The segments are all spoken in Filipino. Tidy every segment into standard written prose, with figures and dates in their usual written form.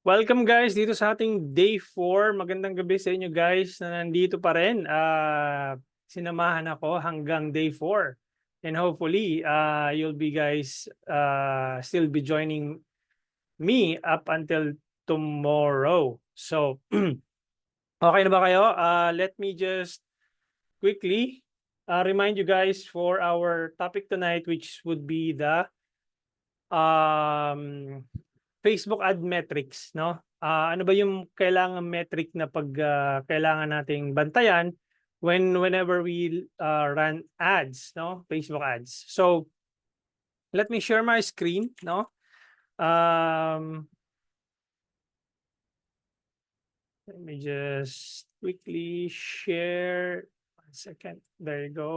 Welcome guys dito sa ating day 4. Magandang gabi sa inyo guys na nandito pa rin. Sinamahan ako hanggang day 4. And hopefully, you'll be guys still be joining me up until tomorrow. So, okay na ba kayo? Let me just quickly remind you guys for our topic tonight, which would be the um, Facebook ad metrics, no? Ano ba yung kailangan metric na pag kailangan nating bantayan whenever we run ads, no? Facebook ads. So, let me share my screen, no? Um, Let me just quickly share. 1 second. There you go.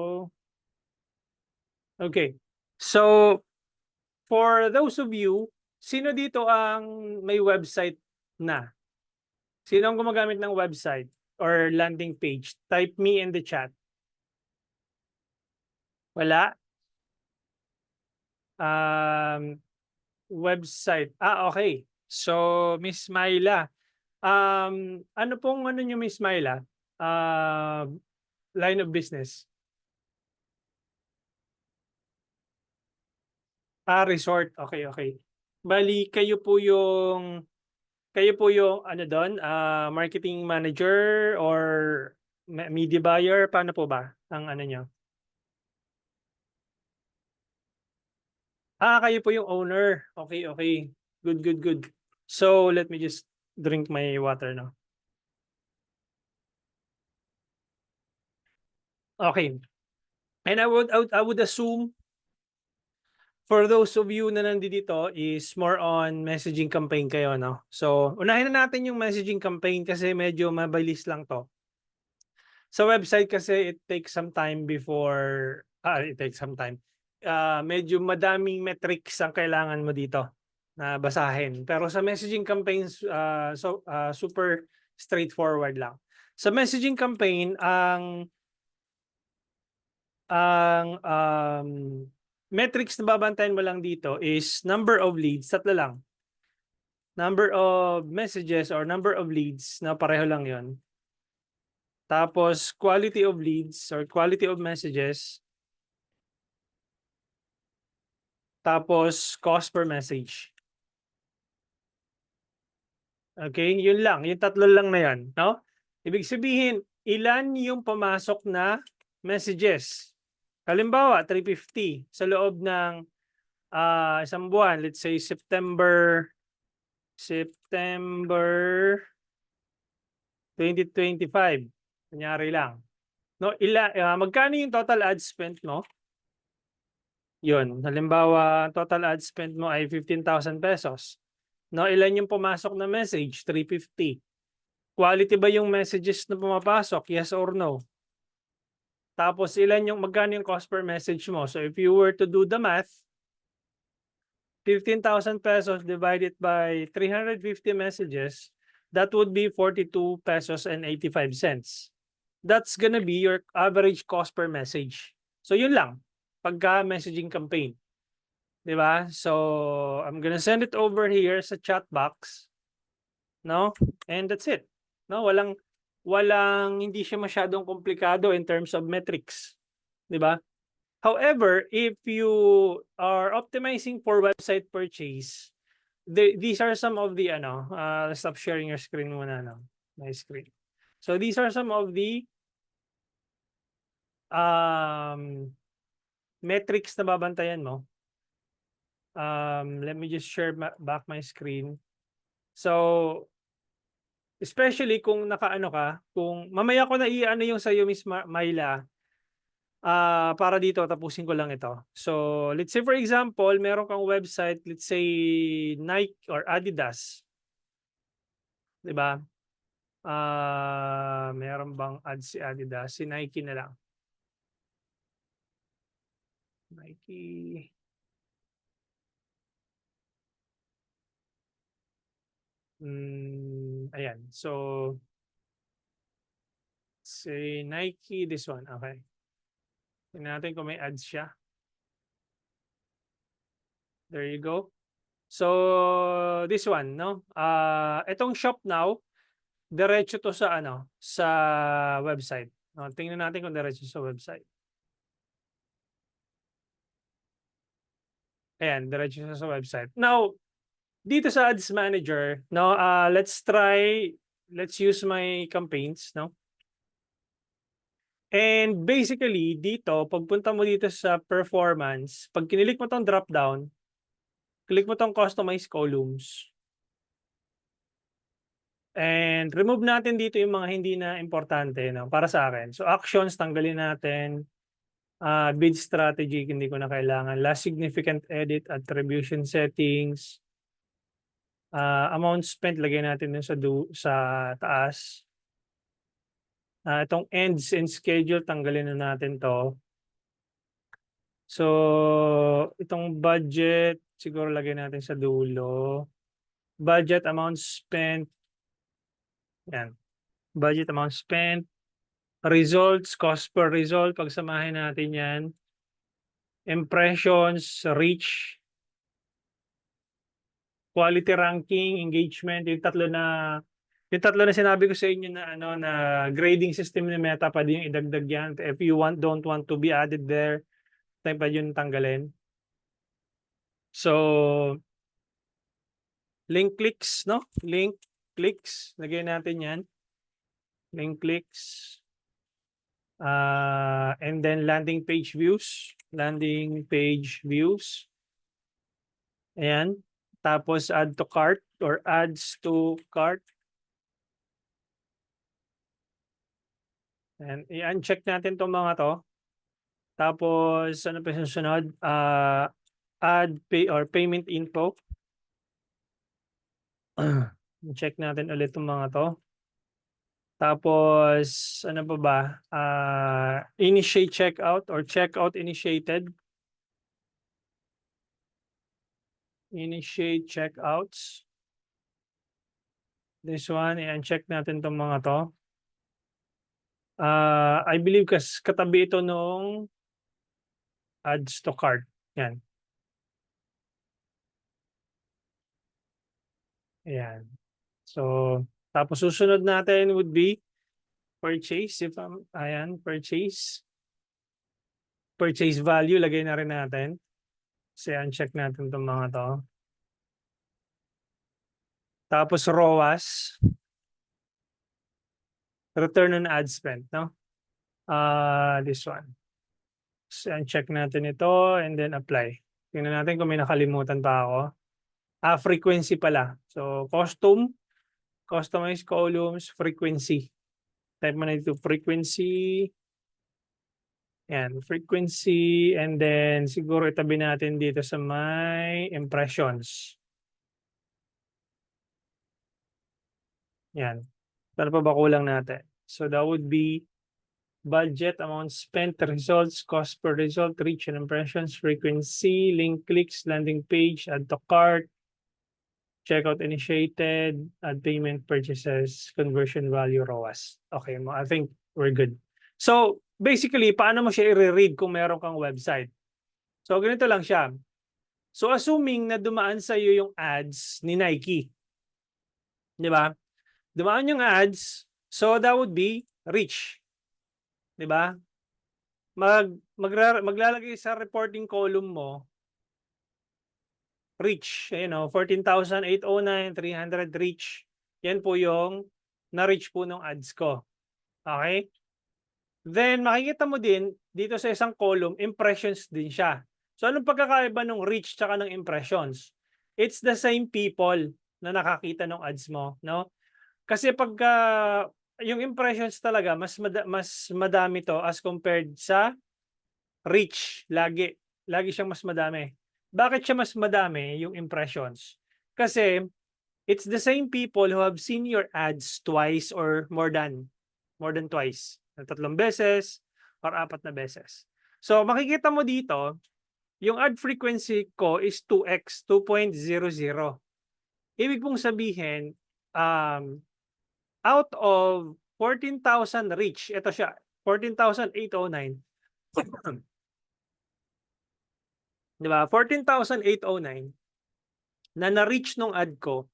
Okay. So, for those of you, sino dito ang may website na? Sino ang gumagamit ng website or landing page? Type me in the chat. Wala? Um, Website. Okay. So, Miss Myla, ano pong ano niyo, Miss Myla? Line of business? Resort. Okay, okay. Bali, kayo po yung ano doon, marketing manager or media buyer? Paano po ba ang ano niyo? Kayo po yung owner. Okay, okay. Good, good, good. So, let me just drink my water now. Okay. And I would assume for those of you na nandito is more on messaging campaign kayo, no? So, unahin na natin yung messaging campaign kasi medyo mabilis lang to. Sa website kasi it takes some time before, it takes some time. Medyo madaming metrics ang kailangan mo dito na basahin. Pero sa messaging campaigns, super straightforward lang. Sa messaging campaign, ang metrics na babantayan mo lang dito is number of leads, tatlo lang. Number of messages or number of leads na pareho lang yon. Tapos quality of leads or quality of messages. Tapos cost per message. Okay, yun lang. Yung tatlo lang na yan, no? Ibig sabihin, ilan yung pumasok na messages? Halimbawa, 350 sa loob ng isang buwan. Let's say September 2025. Kunyari lang. No, magkano yung total ad spend mo? Yun. Halimbawa, total ad spend mo ay 15,000 pesos. No, ilan yung pumasok na message? 350. Quality ba yung messages na pumapasok? Yes or no? Tapos magkano yung cost per message mo? So if you were to do the math, 15,000 pesos divided by 350 messages, that would be 42 pesos and 85 cents. That's gonna be your average cost per message. So yun lang, pagka messaging campaign. 'Di ba? So I'm gonna send it over here sa chat box, no? And that's it. No, walang hindi siya masyadong komplikado in terms of metrics, 'di ba? However, if you are optimizing for website purchase, these are some of the stop sharing your screen muna, no? My screen. So these are some of the metrics na babantayan mo. Let me just share back my screen. So especially kung nakaano ka, kung mamaya ko na i-ano yung sa'yo, Miss Myla, para dito tapusin ko lang ito. So, let's say for example, meron kang website, let's say Nike or Adidas, 'di ba? Meron bang ads si Adidas? Si Nike na lang. Nike. Ayan. So, si Nike, this one. Okay. Tingnan natin kung may ads siya. There you go. So, this one, no? Itong shop now, diretso to sa ano, sa website. Tingnan natin kung diretso sa website. Ayan, diretso siya sa website. Now, dito sa Ads Manager, no, let's use my campaigns, no? And basically, dito, pagpunta mo dito sa performance, pag kinilik mo tong drop down, click mo tong customize columns. And remove natin dito yung mga hindi na importante, no, para sa akin. So actions, tanggalin natin. Bid strategy, hindi ko na kailangan. Last significant edit, attribution settings. Amount spent, lagay natin dun sa taas. Itong ends and schedule, tanggalin na natin to. So, itong budget, siguro lagay natin sa dulo. Budget, amount spent. Yan. Budget, amount spent. Results, cost per result, pagsamahin natin yan. Impressions, reach, quality ranking, engagement, yung tatlo na sinabi ko sa inyo na ano na grading system ni Meta, pwede yung idagdag yan. If you don't want to be added there, tayo pa yun tanggalin. So, link clicks, no? Link clicks, lagay natin yan. Link clicks. And then landing page views. Landing page views. Ayan. Tapos add to cart or adds to cart. And i-uncheck natin itong mga to. Tapos, ano pa susunod? Add pay or payment info. Check natin ulit itong mga to. Tapos, ano pa ba? Initiate checkout or checkout initiated. Initiate checkouts. This one, i-uncheck natin itong mga to. I believe katabi ito nung adds to cart. Yan. Ayan. So, tapos susunod natin would be purchase. Ayan, purchase. Purchase value, lagay na rin natin. Kasi uncheck natin itong mga to. Tapos ROAS. Return on ad spend, no? This one. So, uncheck natin ito and then apply. Tingnan natin kung may nakalimutan pa ako. Frequency pala. So, customize columns, frequency. Type mo na dito, frequency. Yan, frequency. And then, siguro itabi natin dito sa my impressions. Yan. Ano pa ba kulang natin? So, that would be budget, amount spent, results, cost per result, reach and impressions, frequency, link clicks, landing page, add to cart, checkout initiated, add payment, purchases, conversion value, ROAS. Okay, I think we're good. So, basically, paano mo siya i-read kung meron kang website? So, ganito lang siya. So, assuming na dumaan sa iyo yung ads ni Nike. Di ba? Dumaan yung ads, so that would be reach. Di ba? Maglalagay sa reporting column mo, reach, 14,809, 300 reach. Yan po yung na-reach po ng ads ko. Okay? Then, makikita mo din, dito sa isang column, impressions din siya. So, anong pagkakaiba ng reach tsaka ng impressions? It's the same people na nakakita ng ads mo, no? Kasi pagka yung impressions talaga, mas madami to as compared sa reach. Lagi siyang mas madami. Bakit siya mas madami yung impressions? Kasi it's the same people who have seen your ads twice or more than twice. 3 beses or 4 na beses. So makikita mo dito, yung ad frequency ko is 2x, 2.00. Ibig pong sabihin, out of 14,000 reach, ito siya, 14,809. Di ba? 14,809. na na-reach nung ad ko,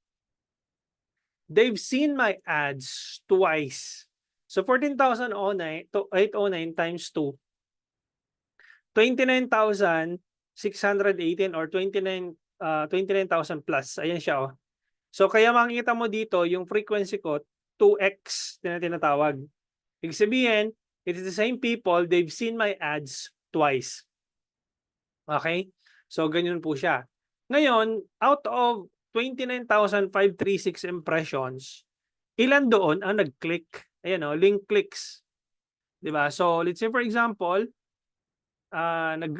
they've seen my ads twice. So 14,809 times 2, 29,618 or 29,000 plus. Ayan siya, oh. So kaya makikita mo dito yung frequency ko 2x na tinatawag. Ibig sabihin, it is the same people, they've seen my ads twice. Okay? So ganyan po siya. Ngayon, out of 29,536 impressions, ilan doon ang nag-click? Ayan, oh, link clicks. 'Di ba? So let's say for example,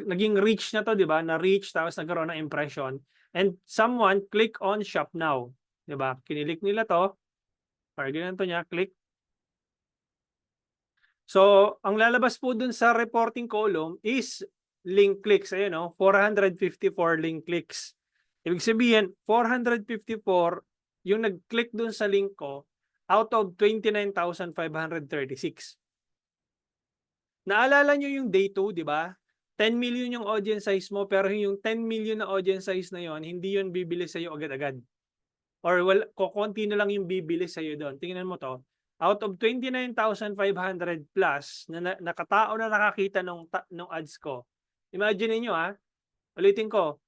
naging reach na 'to, 'di ba? Na-reach tapos nagkaroon ng impression and someone click on shop now, 'di ba? Kinilik nila 'to or ginanto niya, click. So, ang lalabas po dun sa reporting column is link clicks. Ayan, oh, 454 link clicks. Ibig sabihin, 454 yung nag-click dun sa link ko out of 29,536. Naalala nyo yung day 2, di ba? 10 million yung audience size mo, pero yung 10 million na audience size na yon, hindi yun bibili sa'yo agad-agad. Or konti na lang yung bibili sa'yo doon. Tingnan mo to. Out of 29,500 plus na nakatao na nakakita nung ads ko. Imagine niyo ulitin ko,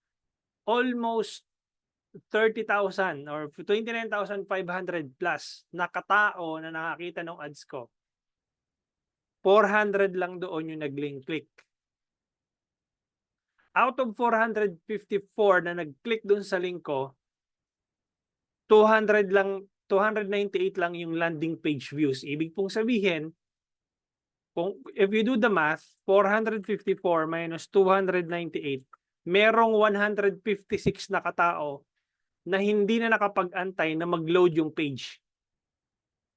almost 30,000 or 29,500 plus nakatao na nakakita ng ads ko. 400 lang doon yung nag-link click. Out of 454 na nag-click doon sa link ko, 298 lang yung landing page views. Ibig pong sabihin, if you do the math, 454 minus 298, merong 156 na katao na hindi na nakapag-antay na mag-load yung page.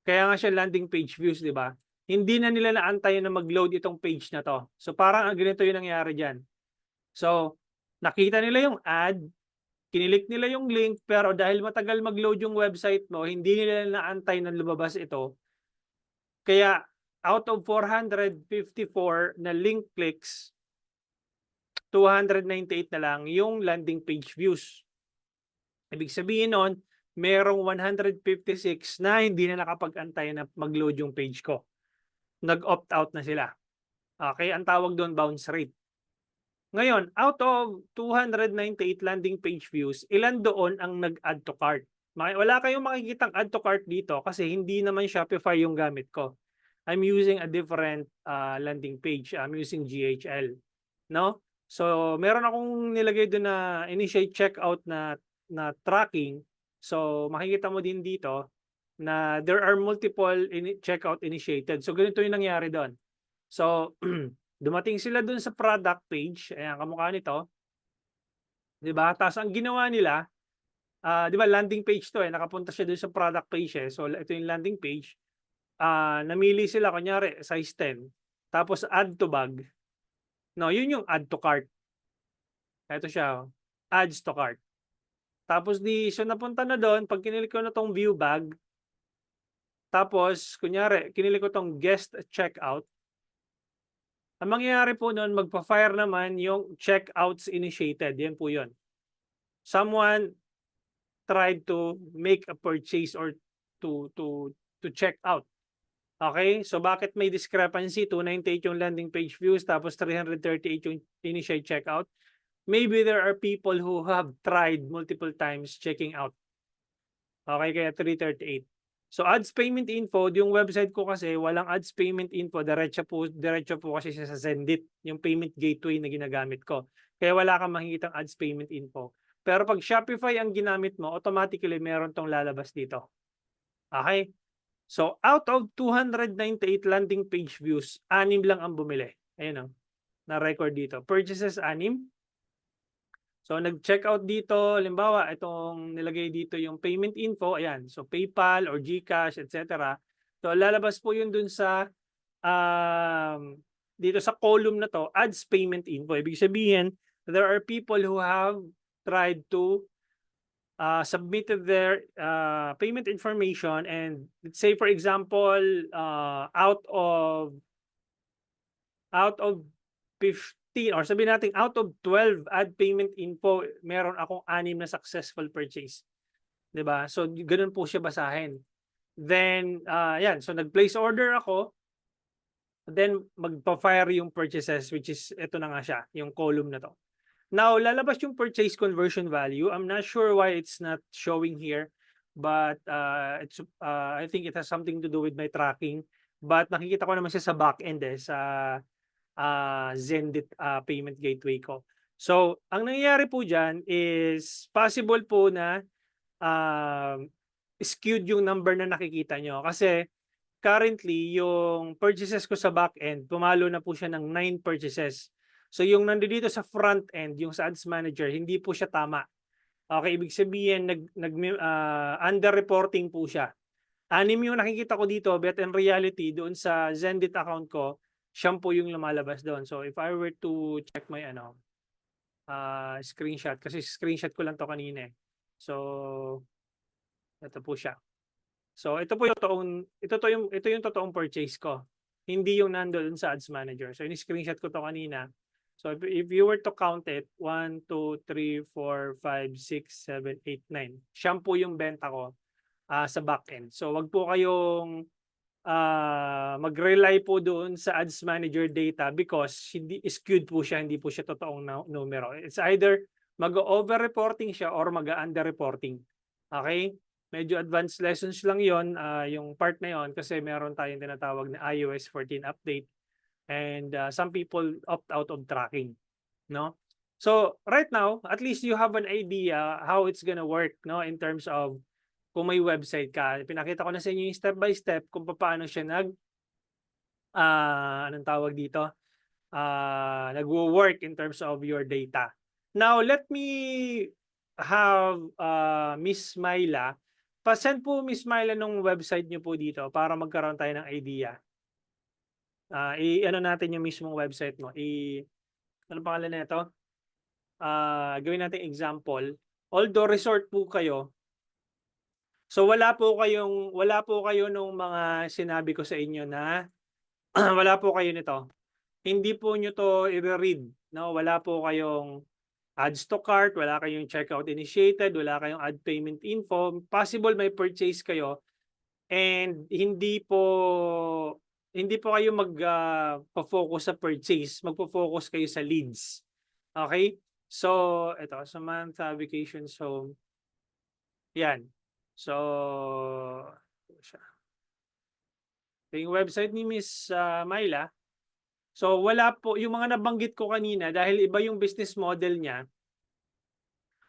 Kaya nga siya landing page views, di ba? Hindi na nila naantay na mag-load itong page na to. So parang ganito yung nangyari dyan. So, nakita nila yung ad, kinilik nila yung link, pero dahil matagal mag-load yung website mo, hindi nila naantay na lumabas ito. Kaya out of 454 na link clicks, 298 na lang yung landing page views. Ibig sabihin nun, merong 156 na hindi na nakapag-antay na mag-load yung page ko. Nag-opt out na sila. Okay, ang tawag doon bounce rate. Ngayon, out of 298 landing page views, ilan doon ang nag-add to cart? Wala kayong makikitang add to cart dito kasi hindi naman Shopify yung gamit ko. I'm using a different landing page. I'm using GHL. No? So, meron akong nilagay doon na initiate checkout na tracking. So, makikita mo din dito na there are multiple checkout initiated. So, ganito yung nangyari doon. So, dumating sila doon sa product page. Ayan, kamukha nito. Diba? Tapos, ang ginawa nila, diba, landing page to nakapunta siya doon sa product page So, ito yung landing page. Namili sila, kunyari, size 10. Tapos, add to bag. No, yun yung add to cart. Ito siya, adds to cart. Tapos, so napunta na doon, pag kinilik ko na tong view bag, tapos, kunyari, kinilik ko tong guest checkout, ang mangyayari po noon, magpa-fire naman yung checkouts initiated. Yan po yun. Someone tried to make a purchase or to check out. Okay? So, bakit may discrepancy? 298 yung landing page views, tapos 338 yung initiate checkout. Maybe there are people who have tried multiple times checking out. Okay, kaya 338. So, ads payment info, yung website ko kasi, walang ads payment info. Diretso po kasi siya sa Sendit, yung payment gateway na ginagamit ko. Kaya wala kang makikitang ads payment info. Pero pag Shopify ang ginamit mo, automatically meron tong lalabas dito. Okay? So, out of 298 landing page views, 6 lang ang bumili. Ayun o, na-record dito. Purchases, 6. So, nag-check out dito, halimbawa, itong nilagay dito yung payment info, ayan. So, PayPal or GCash, etc. So, lalabas po yun dun sa, dito sa column na to, ads payment info. Ibig sabihin, there are people who have tried to submitted their payment information and let's say, for example, out of 15 16 or sabihin natin out of 12 add payment info, meron akong 6 na successful purchase. 'Di ba? So ganoon po siya basahin. Then yan, so nag-place order ako, then magpa-fire yung purchases which is ito na nga siya, yung column na 'to. Now lalabas yung purchase conversion value. I'm not sure why it's not showing here, but I think it has something to do with my tracking. But nakikita ko naman siya sa back end sa Zendesk payment gateway ko. So, ang nangyayari po diyan is possible po na skewed yung number na nakikita nyo. Kasi currently, yung purchases ko sa back end, pumalo na po siya ng 9 purchases. So, yung nandito sa front end, yung sa ads manager, hindi po siya tama. Okay, ibig sabihin, under-reporting po siya. 6 yung nakikita ko dito, but in reality, doon sa Zendesk account ko, siyam po yung lumalabas doon. So, if I were to check my screenshot, kasi screenshot ko lang to kanina eh. So, ito po siya. So, ito yung totoong purchase ko. Hindi yung nandoon sa ads manager. So, in-screenshot ko to kanina. So, if you were to count it, 1, 2, 3, 4, 5, 6, 7, 8, 9. Siyam po yung benta ko sa backend. So, wag po kayong mag-rely po doon sa ads manager data because hindi skewed po siya, hindi po siya totoong numero. It's either mag-over-reporting siya or mag-under-reporting. Okay? Medyo advanced lessons lang yon, yung part na yon kasi meron tayong tinatawag na iOS 14 update and some people opt out of tracking, no? So right now, at least you have an idea how it's gonna work, no, in terms of kung may website ka. Pinakita ko na sa inyo yung step by step kung paano siya anong tawag dito? Nagwo-work in terms of your data. Now, let me have Miss Myla. Pa-send po Miss Myla nung website niyo po dito para magkaroon tayo ng idea. Ano natin yung mismong website mo. Ano pangalan nito? Gawin natin example. Although resort po kayo, so wala po kayo nung mga sinabi ko sa inyo na wala po kayo nito. Hindi po nyo to i-read, no? Wala po kayong adds to cart, wala kayong checkout initiated, wala kayong add payment info. Possible may purchase kayo and hindi po kayo mag-focus sa purchase, magpo-focus kayo sa leads. Okay? So, ito, Samantha Vacations Home. Yan. So, yung website ni Miss Myla. So, wala po, yung mga nabanggit ko kanina, dahil iba yung business model niya,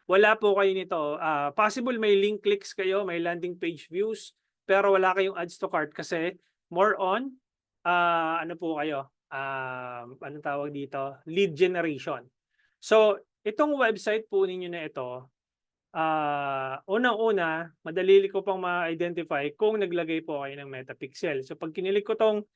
wala po kayo nito. Possible may link clicks kayo, may landing page views, pero wala kayong ads to cart kasi more on, ano po kayo, anong tawag dito? Lead generation. So, itong website po ninyo na ito, unang-una, madali ko pang ma-identify kung naglagay po kayo ng Metapixel. So, pag kinilig ko tong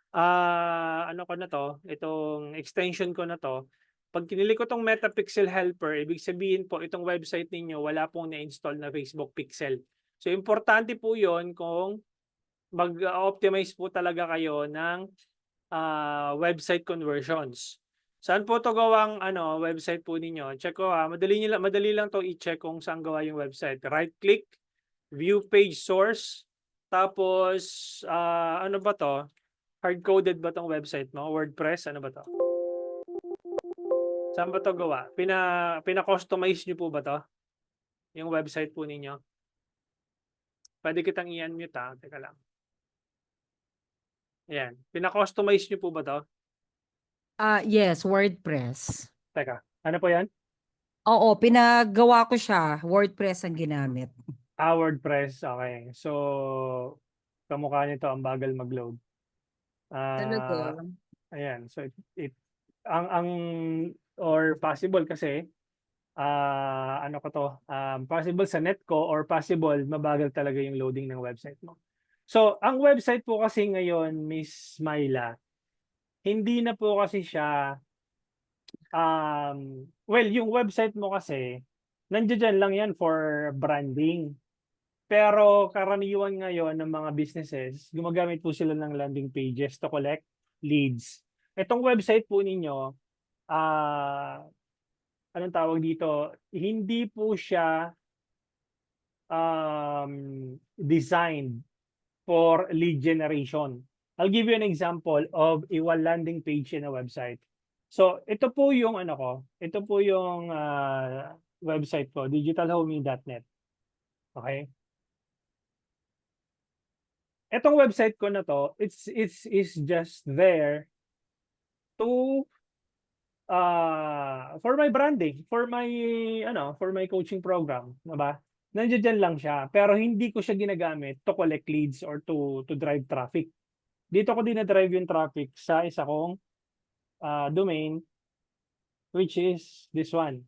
ano ko na to, itong extension ko na to, pag kinilig ko tong Metapixel Helper, ibig sabihin po itong website ninyo wala pong na-install na Facebook Pixel. So importante po 'yon kung mag-optimize po talaga kayo ng website conversions. Saan po to gawang website po ninyo? Check ko madali lang to i-check kung saan gawa yung website. Right click, view page source, tapos ano ba to? Hard-coded ba tong website mo? WordPress? Ano ba to? Saan ba to gawa? Pina-customize nyo po ba to? Yung website po ninyo? Pwede kitang i-unmute Teka lang. Ayan. Pina-customize nyo po ba to? Yes, WordPress. Teka. Ano po yan? Oo, pinagawa ko siya. WordPress ang ginamit. WordPress. Okay. So, kamukha nito ang bagal mag-load. Talaga? Ayan. So, or possible kasi, ano ko to, possible sa net ko or possible mabagal talaga yung loading ng website mo. So, ang website po kasi ngayon, Miss Myla, hindi na po kasi siya, well, yung website mo kasi, nandiyan lang yan for branding. Pero karaniwan ngayon ng mga businesses, gumagamit po sila ng landing pages to collect leads. Itong website po ninyo, anong tawag dito, hindi po siya designed for lead generation. I'll give you an example of a landing page in a website. So, ito po yung ano ko, ito po yung website ko, digitalhomie.net. Okay? Etong website ko na to, it's just there to for my branding, for my coaching program, 'di ba? Nandiyan lang siya, pero hindi ko siya ginagamit to collect leads or to drive traffic. Dito ko dinadrive yung traffic sa isa kong domain, which is this one.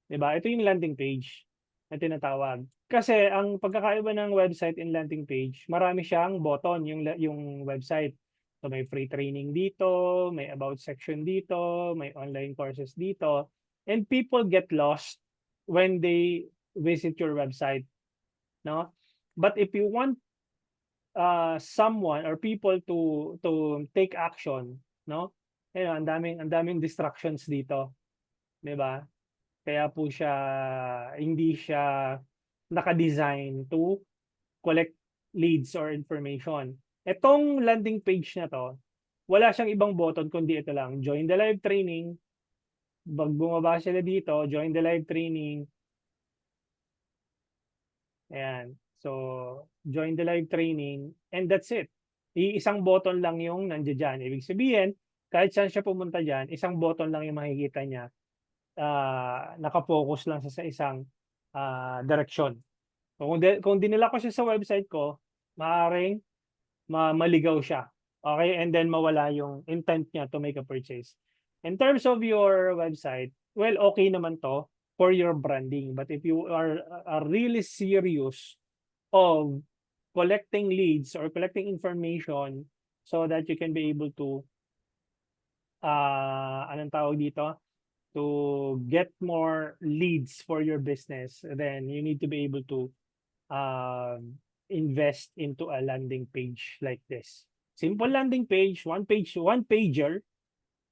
'Di ba? Ito yung landing page na tinatawag. Kasi ang pagkakaiba ng website and landing page, marami siyang button yung website. So may free training dito, may about section dito, may online courses dito, and people get lost when they visit your website, no? But if you want someone or people to take action, no? Ang daming distractions dito, 'di ba? Kaya po siya hindi siya naka-design to collect leads or information. Etong landing page na 'to, wala siyang ibang button kundi ito lang, join the live training. 'Pag bumaba sila dito, join the live training. Ayan. So, join the live training and that's it. Iisang button lang yung nandiya diyan. Ibig sabihin, kahit saan siya pumunta diyan, isang button lang yung makikita niya. Naka-focus lang sa isang direksyon. So, kung dinala ko siya sa website ko, maaaring maligaw siya. Okay? And then mawala yung intent niya to make a purchase. In terms of your website, well, okay naman to for your branding. But if you are really serious of collecting leads or collecting information so that you can be able to anong tawag dito? To get more leads for your business, then you need to be able to invest into a landing page like this. Simple landing page, one pager,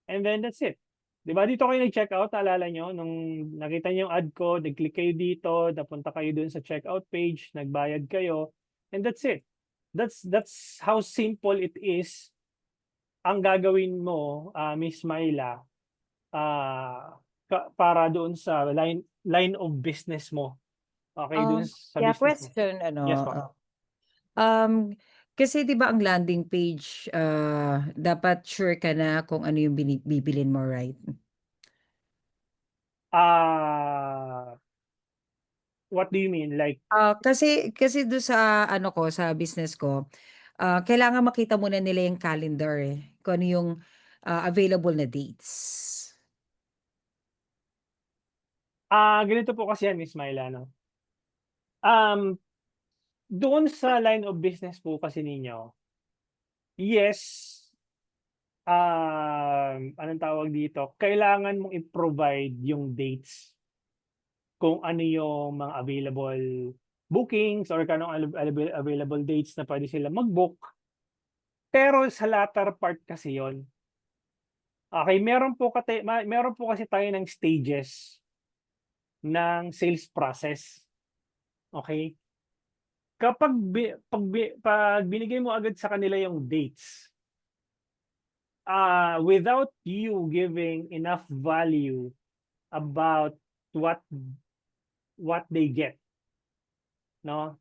and then that's it. 'Di ba dito kayo nag-check out, naalala nyo nung nakita niyo yung ad ko, nag-click kayo dito, napunta kayo dun sa checkout page, nagbayad kayo, and that's it. That's how simple it is. Ang gagawin mo, Miss Myla, para doon sa line of business mo. Okay, doon sa Yeah, business mo. question Yes po. um, kasi 'di ba ang landing page, dapat sure ka na kung ano yung bibilin mo, right? What do you mean? Like, Kasi dun sa ano ko, sa business ko, kailangan makita muna nila yung calendar, eh, kung ano yung, available na dates. ganito po kasi yan, Miss Myla, no? Doon sa line of business po kasi ninyo, yes, anong tawag dito, kailangan mong i-provide yung dates kung ano yung mga available bookings or kung anong available dates na pwede sila mag-book. Pero sa latter part kasi yon. Okay, meron po kasi tayo ng stages ng sales process. Okay? Pag binigay mo agad sa kanila yung dates, without you giving enough value about what they get, no?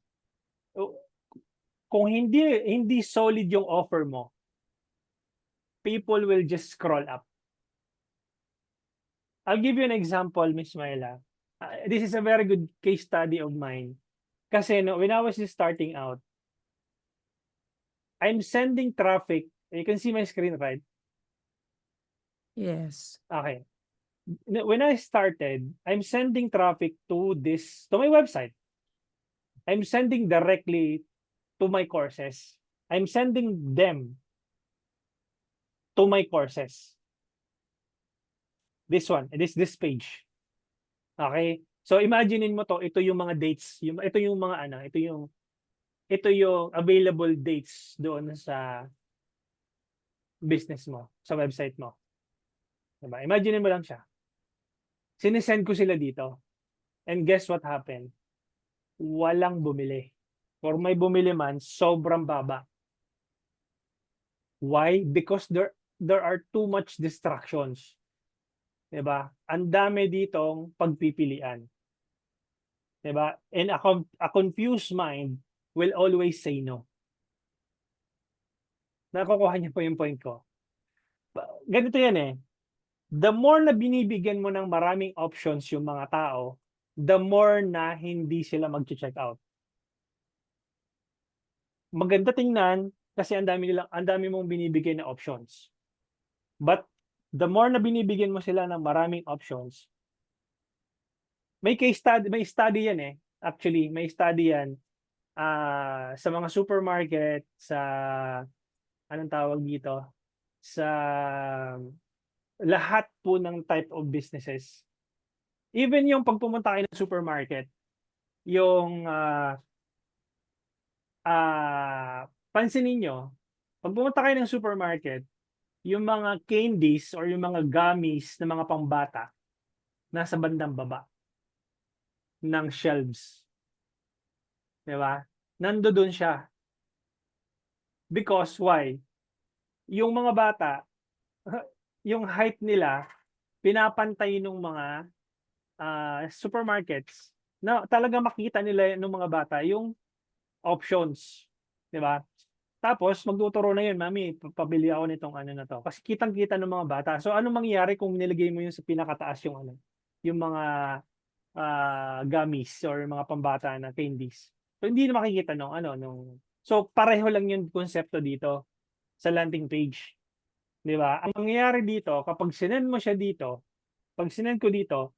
Kung hindi solid yung offer mo, people will just scroll up. I'll give you an example, Miss Myla. This is a very good case study of mine. Kasi when I was just starting out, I'm sending traffic. You can see my screen, right? Yes. Okay. When I started, I'm sending traffic to my website. I'm sending directly to my courses. I'm sending them to my courses. This one, this page. Okay? So imaginein mo to, ito yung mga dates, ito yung mga ito yung available dates doon sa business mo, sa website mo. Diba? Imagine mo lang siya. Sinesend ko sila dito. And guess what happened? Walang bumili. Or may bumili man, sobrang baba. Why? Because there are too much distractions. 'Di ba? Ang dami ditong pagpipilian. 'Di ba? And a confused mind will always say no. Nakukuha niyo po yung point ko. Ganito yan eh. The more na binibigyan mo ng maraming options yung mga tao, the more na hindi sila mag-check out. Maganda tingnan kasi ang dami mong binibigay na options. But the more na binibigyan mo sila ng maraming options, may study yan eh. Actually, may study yan sa mga supermarket, sa anong tawag dito, sa lahat po ng type of businesses. Even yung pag pumunta kayo ng supermarket, yung pansinin nyo, pag pumunta kayo ng supermarket, yung mga candies or yung mga gummies na mga pambata, nasa bandang baba ng shelves. Diba? Nandoon siya. Because why? Yung mga bata, yung height nila, pinapantay ng mga supermarkets na talaga makita nila ng mga bata yung options. Diba? Tapos, magtuturo na yun, mami, pabili ako nitong ano na to. Kasi kitang-kita ng mga bata. So, anong mangyayari kung nilagay mo yung sa pinakataas yung ano, yung mga gummies or mga pambata na candies. So, hindi na makikita nung ano, so, pareho lang yung konsepto dito sa landing page. Di ba? Ang mangyayari dito, kapag sinend mo siya dito, pag sinend ko dito,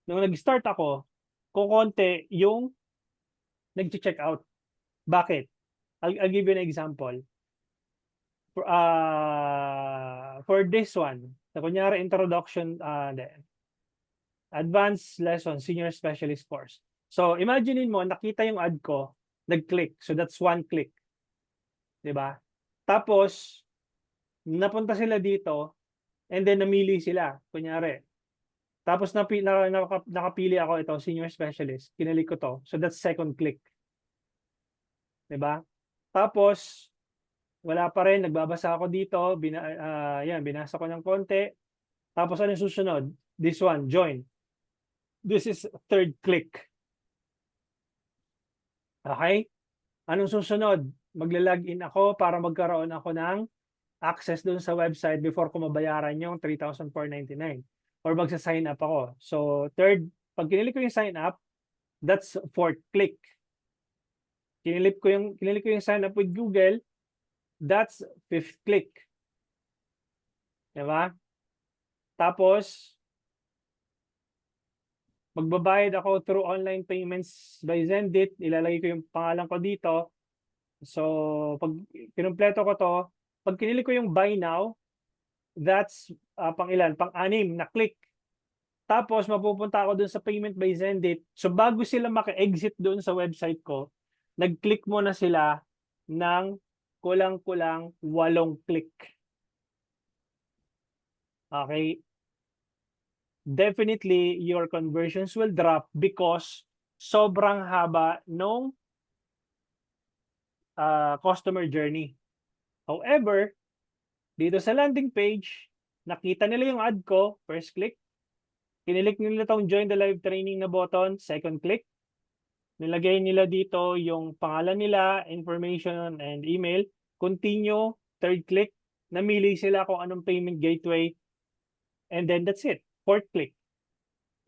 nung nag-start ako, kukonti yung nag-check out. Bakit? I'll give you an example. For this one, na kunyari introduction, advanced lesson, senior specialist course. So, imaginein mo, nakita yung ad ko, nag-click. So, that's one click. Diba? Tapos, napunta sila dito, and then namili sila. Kunyari. Tapos, nakapili ako ito, senior specialist. Kinalik ko to. So, that's second click. Diba? Tapos, wala pa rin. Nagbabasa ako dito. Binasa ko ng konti. Tapos, ano yung susunod? This one, join. This is third click. Okay? Anong susunod? Magla-login ako para magkaroon ako ng access doon sa website before ko mabayaran yung 3,499 or magsa-sign up ako. So, third, pag kinilik ko yung sign up, that's fourth click. Kinilik ko yung sign up with Google, that's fifth click. Diba? Tapos, magbabayad ako through online payments by Zendit. Ilalagay ko yung pangalan ko dito. So, pag kinumpleto ko to, pag kinilik ko yung buy now, that's pang-ilan? Pang-anim na click. Tapos, mapupunta ako dun sa payment by Zendit. So, bago sila maka-exit dun sa website ko, nag-click muna sila ng kulang-kulang 8 click. Okay? Definitely, your conversions will drop because sobrang haba nung customer journey. However, dito sa landing page, nakita nila yung ad ko, first click. Kinilik nila tong join the live training na button, second click. Nilagay nila dito yung pangalan nila, information, and email. Continue, third click. Namili sila kung anong payment gateway. And then that's it, fourth click.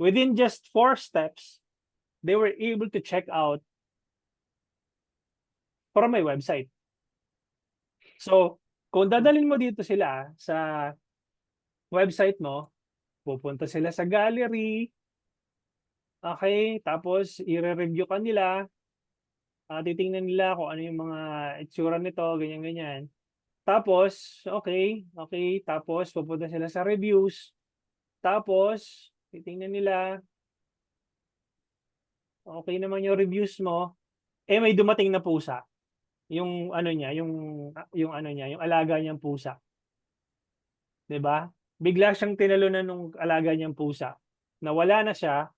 Within just 4 steps, they were able to check out from my website. So, kung dadalhin mo dito sila sa website mo, pupunta sila sa gallery, okay, tapos i-review ka nila, titingnan nila kung ano yung mga itsura nito, ganyan-ganyan. Tapos, okay, tapos pupunta sila sa reviews, tapos titingnan nila, okay naman yung reviews mo, may dumating na pusa. Yung ano niya, yung alaga niyang pusa. 'Di ba? bigla siyang tinalunan nung alaga niyang pusa. Nawala na siya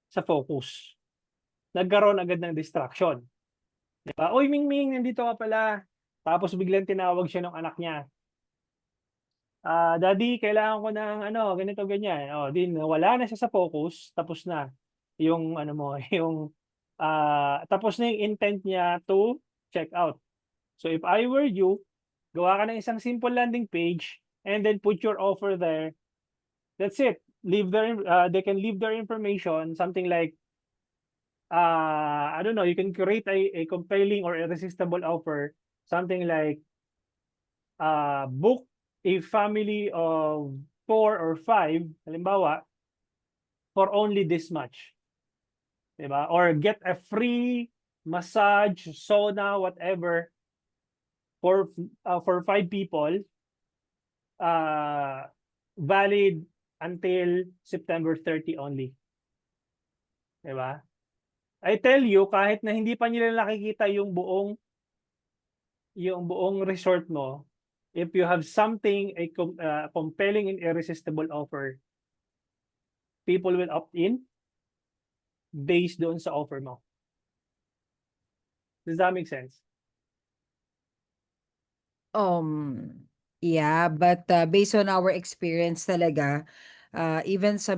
sa focus. Nagkaroon agad ng distraction. 'Di ba? "Uy, Mingming, nandito ka pala." Tapos biglang tinawag siya ng anak niya. "Daddy, kailangan ko ng ano, ganito, ganyan." Oh, 'di nawala na siya sa focus, tapos na yung ano mo, yung, tapos na yung intent niya to check out. So if I were you, gawa ka ng isang simple landing page and then put your offer there. That's it. They can leave their information, something like, I don't know, you can create a compelling or irresistible offer, something like, book a family of 4 or 5, halimbawa, for only this much, 'di ba? Or get a free massage, sauna, whatever, for 5 people, uh, valid until September 30 only, 'di ba? I tell you, kahit na hindi pa nila nakikita yung buong resort mo, if you have something, compelling and irresistible offer, people will opt in based doon sa offer mo. Does that make sense? Yeah, but based on our experience talaga, even sa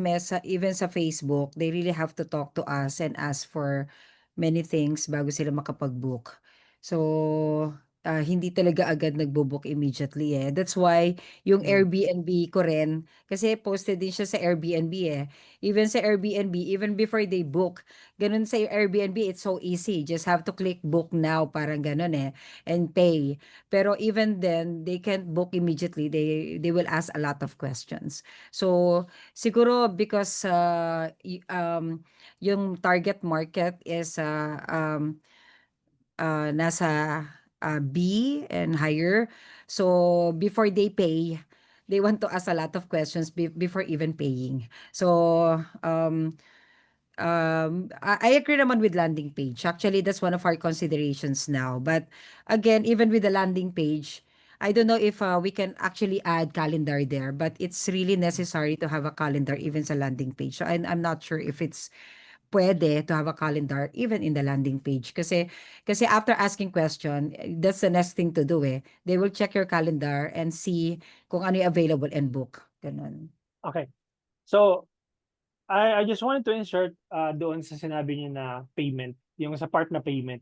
Facebook, they really have to talk to us and ask for many things bago sila makapag-book. So, hindi talaga agad nagbo-book immediately eh. That's why yung Hmm, Airbnb ko rin, kasi posted din siya sa Airbnb eh. Even sa Airbnb, even before they book, ganun sa Airbnb, it's so easy. Just have to click book now, parang ganun eh, and pay. Pero even then, they can't book immediately. They will ask a lot of questions. So siguro because yung target market is nasa B and higher. So before they pay, they want to ask a lot of questions before even paying. So I agree naman with landing page. Actually, that's one of our considerations now. But again, even with the landing page, I don't know if we can actually add calendar there, but it's really necessary to have a calendar even sa landing page. So I'm not sure if it's pwede to have a calendar even in the landing page. Kasi after asking question, that's the next thing to do eh. They will check your calendar and see kung ano yung available and book. Ganun. okay. So, I just wanted to insert, doon sa sinabi niyo na payment, yung sa part na payment.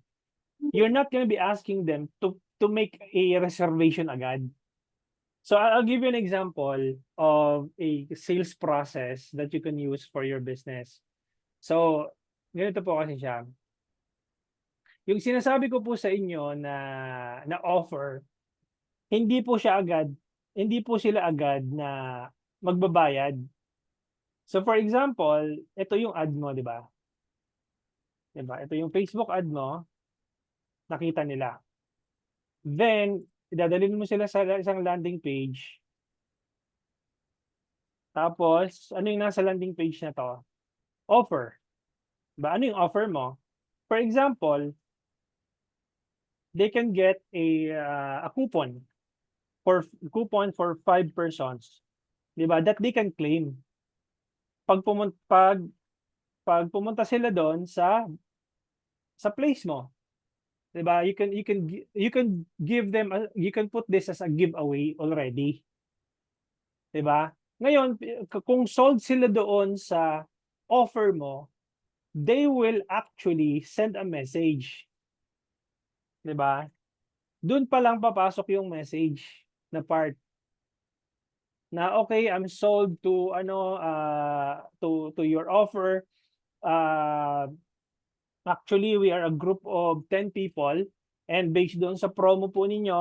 You're not gonna be asking them to make a reservation agad. So, I'll give you an example of a sales process that you can use for your business. So, ganito po kasi siya. Yung sinasabi ko po sa inyo na offer, hindi po siya agad hindi po sila agad na magbabayad. So, for example, ito yung ad mo, 'di ba? 'Di ba? Ito yung Facebook ad mo, nakita nila. Then, dadalhin mo sila sa isang landing page. Tapos, ano yung nasa landing page na 'to? Offer. 'Di ba? Ano yung offer mo? For example, they can get a coupon for 5 persons, 'di ba? That they can claim. Pag pumun pag pag pumunta sila do'n sa place mo, 'di ba? You can give them you can put this as a giveaway already, 'di ba? Ngayon, kung sold sila doon sa offer mo, they will actually send a message, 'di ba? Dun pa lang papasok yung message na part na, "Okay, I'm sold to ano, to your offer. Ah, Actually, we are a group of 10 people and based doon sa promo po ninyo,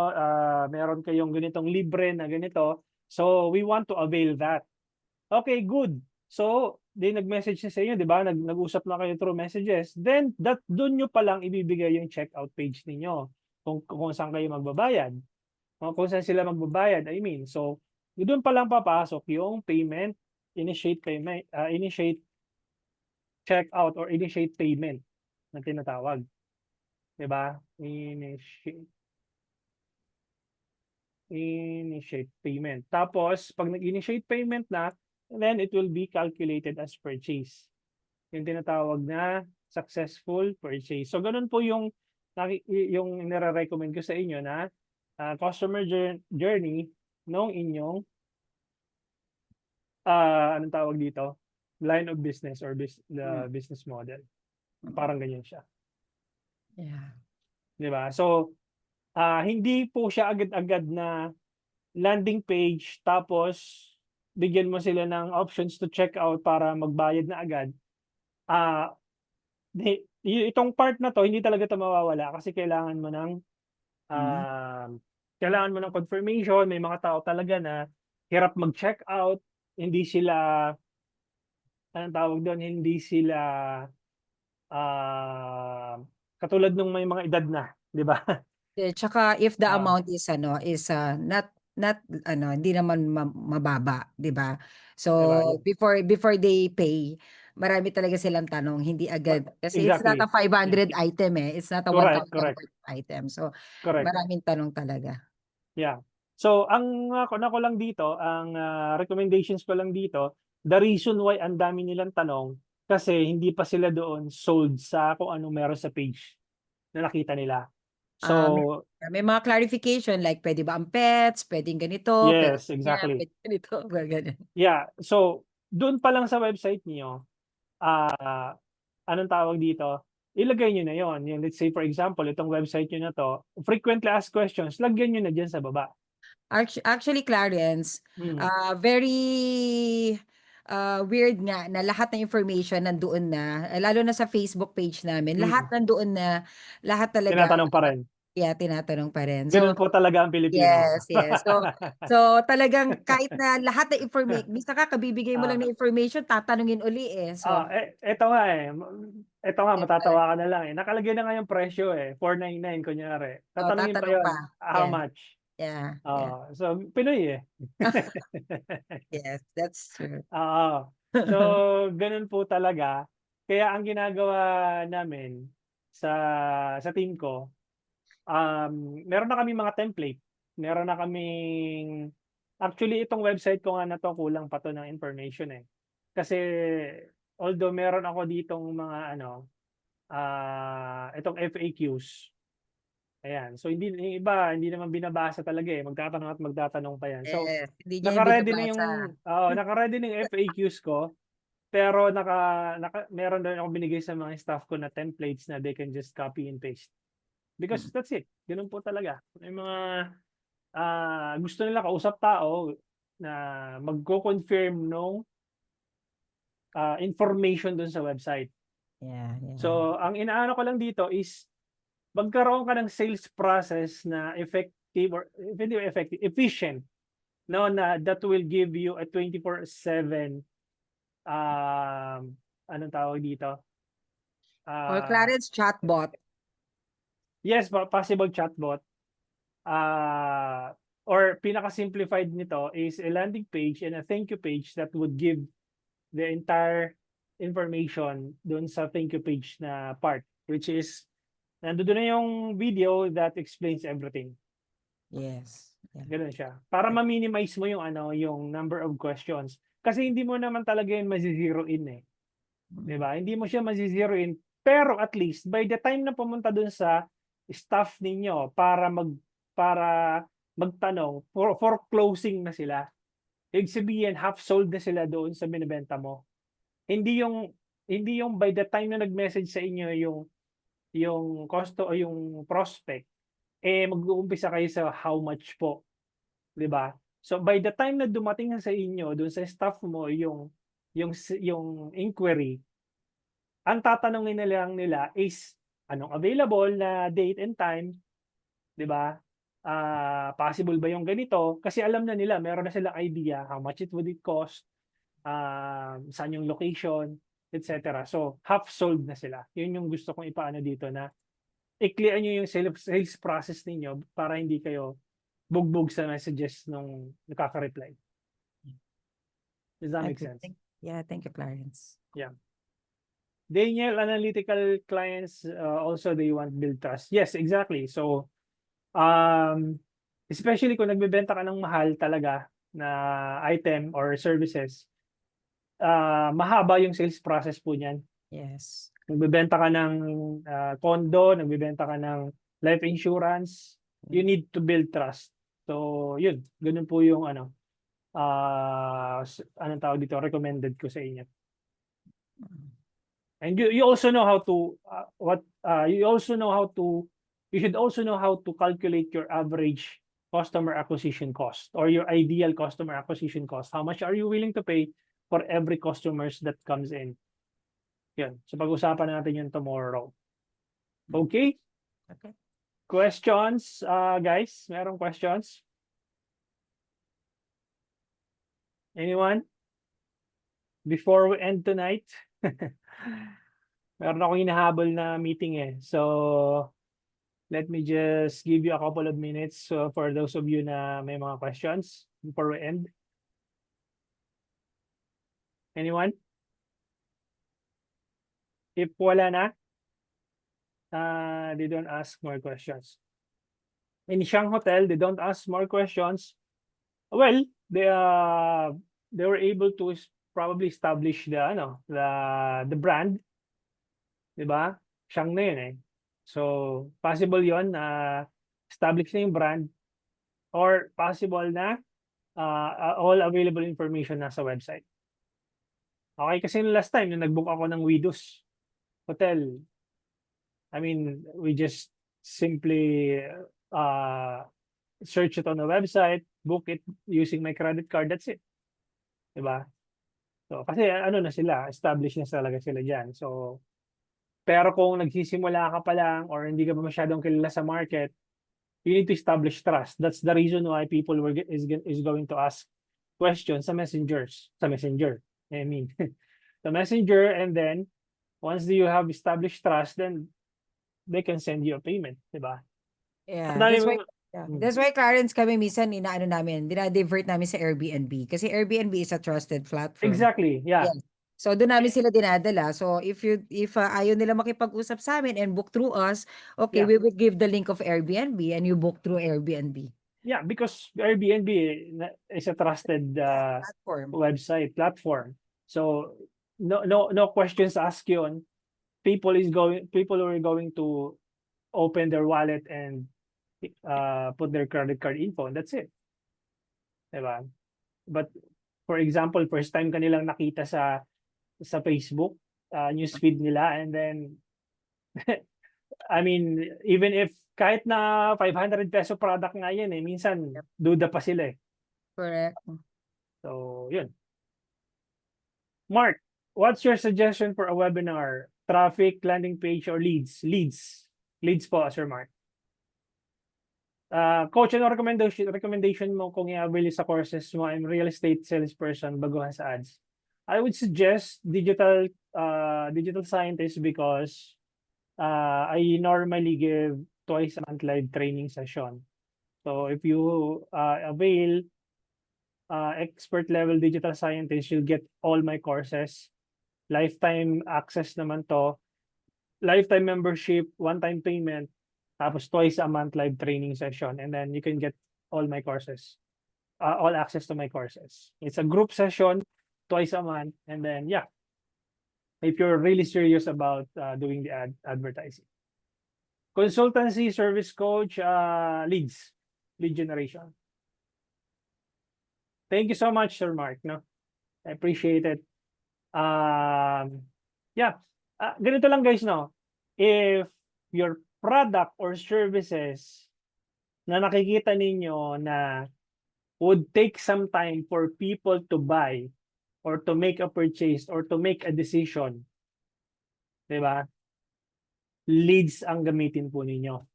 meron kayong ganitong libre na ganito. So, we want to avail that." Okay, good. So, nag-message na sa inyo, 'di ba? Nag-usap na kayo through messages. Then dun niyo pa lang ibibigay yung checkout page ninyo kung saan kayo magbabayad, o kung saan sila magbabayad, I mean. So, dun pa lang papasok yung payment, initiate checkout or initiate payment na tinatawag, 'di ba? Initiate payment. Tapos, pag nag-initiate payment na, then it will be calculated as purchase. Yung tinatawag na successful purchase. So, ganun po yung yung nire-recommend ko sa inyo na customer journey nung inyong anong tawag dito? Line of business or the business model. Parang ganyan siya. Yeah. 'Di ba? So, hindi po siya agad-agad na landing page tapos bigyan mo sila ng options to check out para magbayad na agad. Ah, itong part na 'to hindi talaga 'to mawawala kasi Mhm. kailangan mo ng confirmation. May mga tao talaga na hirap mag-check out, hindi sila anong tawag dun, hindi sila, ah, katulad nung may mga edad na, 'di ba? Tsaka if the Oo, amount is ano, is, not ano, hindi naman mababa, 'di ba? 'di ba? So, before they pay, marami talaga silang tanong, hindi Ma agad kasi it's not a exactly. Yeah. 500 item, eh, it's not a Correct, 1,000 correct, worth item. So, correct. maraming tanong talaga. Yeah. So, ang ano ko lang dito, ang recommendations ko lang dito, the reason why ang dami nilang tanong, kasi hindi pa sila doon sold sa kung anong meron sa page na nakita nila. Ah, may So may mga clarification like puwede ba ang pets, puwedeng ganito, puwedeng yes, ganyan, exactly. puwedeng ganito, mga gano'n. Yeah. So, doon pa lang sa website niyo, ah, anong tawag dito, ilagay niyo na 'yon. Yung let's say for example, itong website niyo na 'to, frequently asked questions, lagyan niyo na diyan sa baba. Actually, Clarence, Mm, very, weird nga na lahat ng information nandoon na, lalo na sa Facebook page namin, lahat mm. nandoon na, lahat talaga, Tinatanong pa rin. yeah, tinatanong pa rin. So, Gano'n po talaga ang Pilipino. yes, yes. So talagang kahit na lahat ng minsan nga kabibigay mo lang Ah, ng information tatanungin uli, eh. So, eto nga, eto nga 'di ba? matatawa ka na lang, eh, nakalagay na nga yung presyo, eh, 499 kunyari, Oh, tatanungin pa tatanong pa. 'yun, how Yeah, much? yeah, yeah. Oo, so Pinoy, eh. Yes, that's true. Oo. So, gano'n po talaga. Kaya ang ginagawa namin sa team ko, meron na kaming mga template. Meron na kaming actually itong website ko nga na 'to kulang pa 'to ng information, eh. Kasi although meron ako ditong mga ano, itong FAQs, ayan. So hindi yung iba hindi naman binabasa talaga, eh, magtatanong at magtatanong pa 'yan. So, Yes, hindi niya yan naka-ready na yung binabasa. naka-ready na yung FAQs ko. Pero meron din akong binigay sa mga staff ko na templates na they can just copy and paste. Because Mm. that's it, gano'n po talaga. May mga, gusto nila kausap tao na magko-confirm nung, information dun sa website. Yeah, yeah. So, ang inaano ko lang dito is magkaroon ka ng sales process na effective or hindi effective, efficient, 'no, na that will give you a 24/7, anong tawag dito? Or Ah Clarence chatbot. Yes, possible chatbot. Or pinaka-simplified nito is a landing page and a thank you page that would give the entire information dun sa thank you page na part, which is nandoon na yung video that explains everything. Yes, yeah. Gano'n siya. Para ma-minimize mo yung ano, yung number of questions. Kasi hindi mo naman talaga yun maze-zero in, eh, 'di Mm. ba? Hindi mo siya maze-zero in, pero at least by the time na pumunta dun sa staff ninyo para magtanong, for closing na sila, ibig sabihin half sold na sila doon sa binebenta mo. Hindi yung hindi yung by the time na nag-message sa inyo yung o yung prospect, eh, mag-uumpisa kayo sa how much po, 'di ba? So by the time na dumating na sa inyo dun sa staff mo yung inquiry, ang tatanungin na lang nila is anong available na date and time, 'di ba? Possible ba yung ganito? Kasi alam na nila, meron na silang idea how much it would it cost, saan yung location, et cetera. So, half sold na sila. Yun yung gusto kong ipaano dito na i-clear niyo yung sales process ninyo para hindi kayo bugbog sa messages nung nakaka-reply. Does that make Agree. sense? Yeah, thank you, Clarence. Yeah. Daniel, analytical clients, also they want build trust. Yes, exactly. So, um Especially kung nagbebenta ka ng mahal talaga na item or services, mahaba yung sales process po niyan. Yes. Nagbebenta ka ng condo, nagbebenta ka ng life insurance, you need to build trust. So, yun, ganun po yung anong tawag dito, recommended ko sa inyo. And you also know how to you should also know how to calculate your average customer acquisition cost or your ideal customer acquisition cost. How much are you willing to pay for every customers that comes in? Yun. So pag-usapan natin yun tomorrow. Okay? Okay. Questions, guys? Merong questions? Anyone? Before we end tonight? Meron akong hinahabol na meeting eh. So, let me just give you a couple of minutes for those of you na may mga questions before we end. Anyone? If wala na, they don't ask more questions. In Shang Hotel, they don't ask more questions. Well, they were able to probably establish the brand, 'di ba? Shang na yun eh. So, possible 'yon na establish na yung brand or possible na all available information nasa website. Okay, kasi last time nung nag-book ako ng Widows Hotel, I mean, we just simply search it on the website, book it using my credit card, that's it. 'Di ba? So, kasi na sila, established na talaga sila diyan. So, pero kung nagsisimula ka pa lang or hindi ka pa masyadong kilala sa market, you need to establish trust. That's the reason why people is going to ask questions sa messenger. I mean, the messenger, and then once you have established trust, then they can send you a payment, 'di ba? Yeah, Dami that's why mo- that's why Clarence kami minsan inaano namin, dina-divert namin sa Airbnb kasi Airbnb is a trusted platform. Exactly, yeah. Yes. So doon namin sila dinadala. So if ayaw nila makipag-usap sa amin and book through us, okay, Yeah. we will give the link of Airbnb and you book through Airbnb. Yeah, because Airbnb is a trusted Platform. platform. So no questions asked yun. People are going to open their wallet and put their credit card info, and that's it. Diba? But for example, first time ka nilang nakita sa Facebook, newsfeed nila, and then I mean, even if kahit na 500 peso product nga yan minsan duda pa sila eh. Correct. So, yun. Mark, what's your suggestion for a webinar? Traffic, landing page, or leads? Leads po, Sir Mark. Coach, ano recommendation mo kung i-avail sa courses mo? I'm real estate salesperson, baguhan sa ads. I would suggest digital scientist because I normally give twice a month live training session. So if you avail expert level digital scientist, you'll get all my courses. Lifetime access naman to. Lifetime membership, one-time payment, tapos twice a month live training session. And then you can get all my courses, all access to my courses. It's a group session, twice a month. And then, yeah, if you're really serious about doing the advertising. Consultancy, service coach, lead generation. Thank you so much, Sir Mark. No, I appreciate it. Yeah, ganito lang guys, no. If your product or services na nakikita ninyo na would take some time for people to buy or to make a purchase or to make a decision, 'di ba? Leads ang gamitin po ninyo.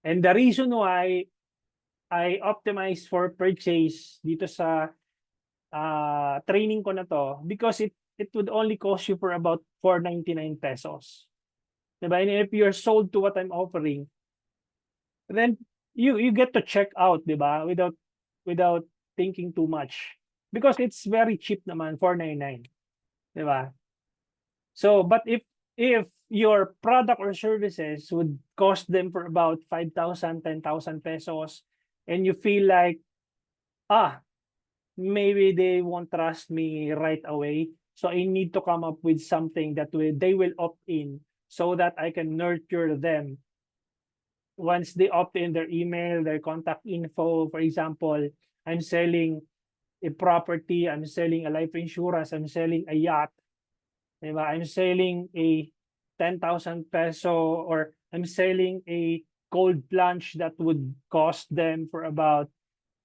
And the reason why I optimize for purchase dito sa training ko na to, because it would only cost you for about 499 pesos. Diba? And if you're sold to what I'm offering, then you get to check out, diba? Without thinking too much. Because it's very cheap naman, 499. Diba? So, but if if your product or services would cost them for about 5,000, 10,000 pesos, and you feel like, maybe they won't trust me right away. So I need to come up with something that they will opt in so that I can nurture them. Once they opt in their email, their contact info, for example, I'm selling a property, I'm selling a life insurance, I'm selling a yacht, diba? I'm selling a 10,000 peso, or I'm selling a cold plunge that would cost them for about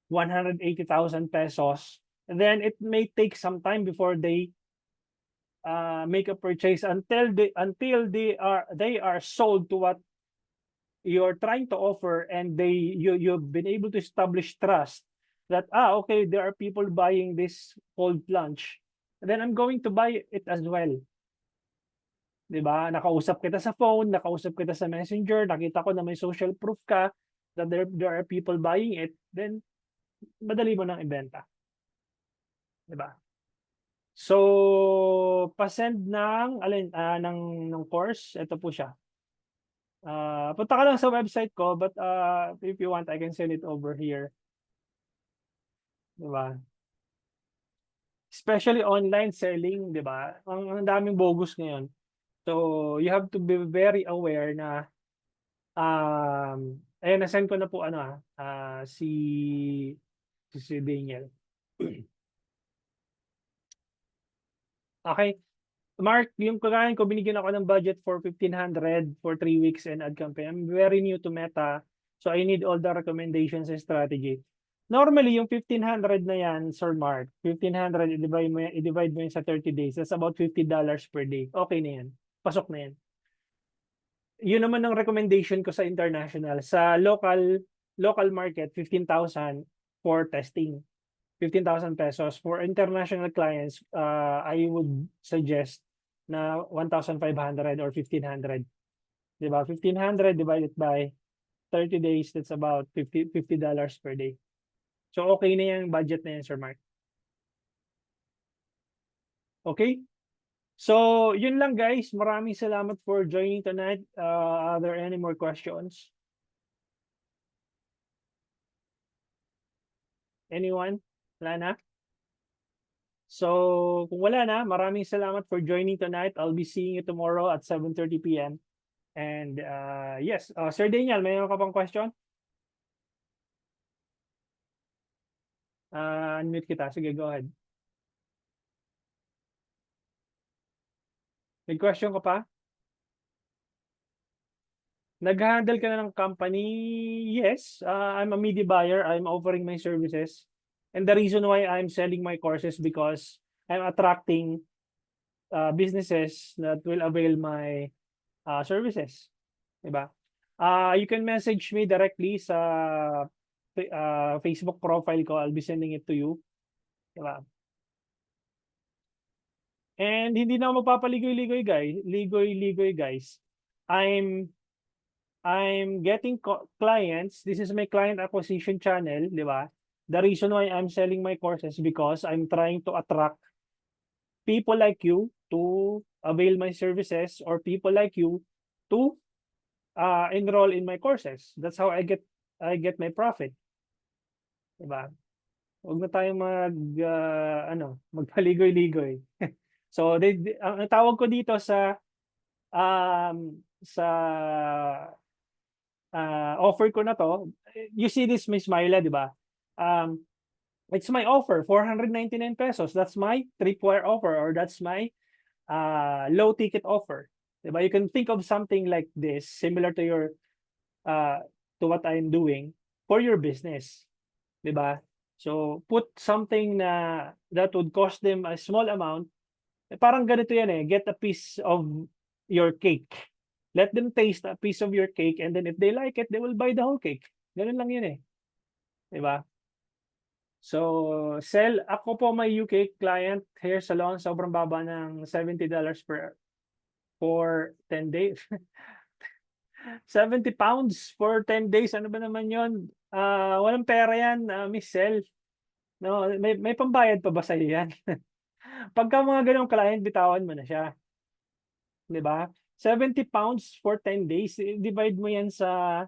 180,000 pesos. And then it may take some time before they make a purchase until they are sold to what you're trying to offer, and you've been able to establish trust that okay, there are people buying this cold plunge, and then I'm going to buy it as well. 'Di ba? Nakausap kita sa phone, nakausap kita sa Messenger, nakita ko na may social proof ka that there are people buying it, then madali mo nang ibenta. 'Di ba? So, pa-send ng alin ng course, ito po siya. Punta ka lang sa website ko, but if you want, I can send it over here. 'Di ba? Especially online selling, 'di ba? Ang daming bogus ngayon. So, you have to be very aware na ayan, na-send ko na po si Daniel. Okay. Mark, yung kagaya ko, binigyan ako ng budget for 1,500 for 3 weeks and ad campaign. I'm very new to Meta, so I need all the recommendations and strategy. Normally, yung 1,500 na yan, Sir Mark, 1,500, i-divide mo yan sa 30 days. That's about $50 per day. Okay na yan. Pasok na yan. Yun naman ang recommendation ko sa international. Sa local market, 15,000 for testing. 15,000 pesos. For international clients, I would suggest na 1,500 or 1,500. Diba? 1,500 divided by 30 days, that's about $50 per day. So okay na yung budget na yan, Sir Mark. Okay? So, yun lang guys. Maraming salamat for joining tonight. Are there any more questions? Anyone? Wala na? So, kung wala na, maraming salamat for joining tonight. I'll be seeing you tomorrow at 7:30 p.m. And yes, Sir Daniel, mayroon ka pang question? Unmute kita. Sige, go ahead. May question ka pa? Nag-handle ka na ng company? Yes, I'm a media buyer. I'm offering my services. And the reason why I'm selling my courses because I'm attracting businesses that will avail my services. Diba? You can message me directly sa Facebook profile ko. I'll be sending it to you. Diba? And hindi na ako magpapaligoy-ligoy guys. I'm getting clients. This is my client acquisition channel, di ba? The reason why I'm selling my courses because I'm trying to attract people like you to avail my services, or people like you to enroll in my courses. That's how I get my profit. Di ba? Huwag na tayong magpaligoy-ligoy. So, ang tawag ko dito sa offer ko na to, you see this Miss Myla, di ba? It's my offer, 499 pesos. That's my tripwire offer, or that's my low ticket offer. Di ba? You can think of something like this, similar to your to what I'm doing for your business. Di ba? So, put something that would cost them a small amount. Parang ganito yan get a piece of your cake. Let them taste a piece of your cake, and then if they like it, they will buy the whole cake. Ganun lang yun Diba? So, ako po may UK client hair salon, sobrang baba ng $70 for 10 days. 70 pounds for 10 days. Ano ba naman yun? Walang pera yan, Miss Sel. No, may pambayad pa ba sa'yo yan? Pagka mga ganong client, bitawan mo na siya. 'Di ba? 70 pounds for 10 days. Divide mo yan sa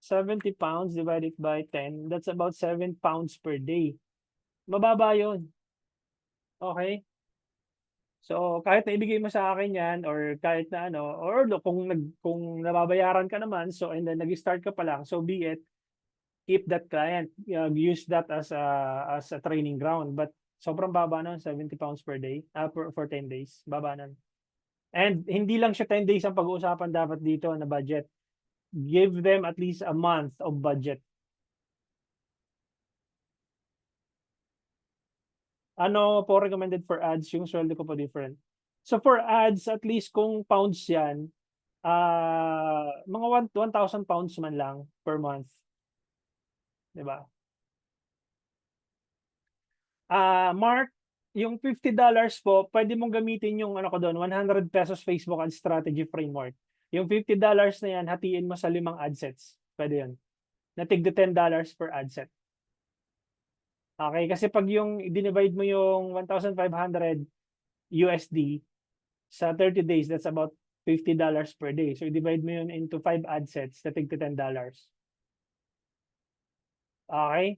70 pounds divided by 10. That's about 7 pounds per day. Mababa yun. Okay? So, kahit na ibigay mo sa akin yan or kahit na ano, or kung nababayaran ka naman, so and then nag-start ka pa lang, so be it, keep that client. Use that as a training ground. But sobrang baba nun, 70 pounds per day, for 10 days. Baba nun. And hindi lang siya 10 days ang pag-uusapan dapat dito na budget. Give them at least a month of budget. Ano po recommended for ads? Yung sweldo ko po different. So for ads, at least kung pounds yan, mga 1,000 pounds man lang per month. Diba? Mark, yung $50 po, pwede mong gamitin yung ano ko doon, 100 pesos Facebook Ad Strategy Framework. Yung $50 na yan, hatiin mo sa 5 ad sets. Pwede yun. Natig $10 per ad set. Okay, kasi pag yung dinivide mo yung 1,500 USD sa 30 days, that's about $50 per day. So i-divide mo yun into 5 ad sets, natig $10. Okay?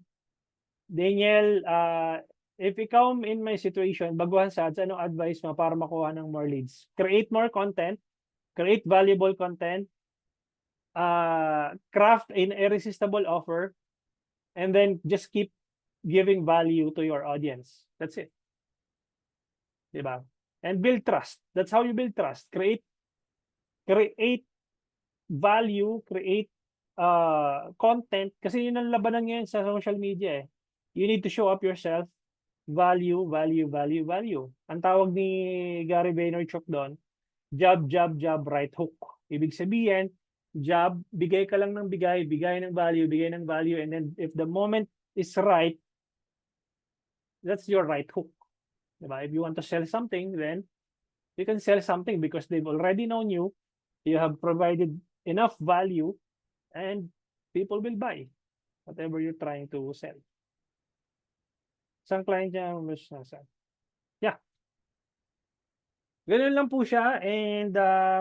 Daniel, if ikaw in my situation, baguhan sa ads, anong advice mo para makuha ng more leads? Create more content, create valuable content, craft an irresistible offer, and then just keep giving value to your audience. That's it. Diba? And build trust. That's how you build trust. Create value, create content. Kasi yun ang labanan ngayon sa social media eh. You need to show up yourself. Value, value, value, value. Ang tawag ni Gary Vaynerchuk doon, job, job, job, right hook. Ibig sabihin, job, bigay ka lang ng bigay ng value, and then if the moment is right, that's your right hook. Diba? If you want to sell something, then you can sell something because they've already known you, you have provided enough value, and people will buy whatever you're trying to sell. Isang client niya, yeah. Ganun lang po siya, and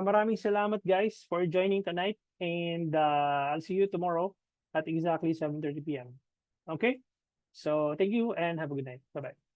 maraming salamat guys for joining tonight, and I'll see you tomorrow at exactly 7:30 p.m. Okay? So thank you and have a good night. Bye-bye.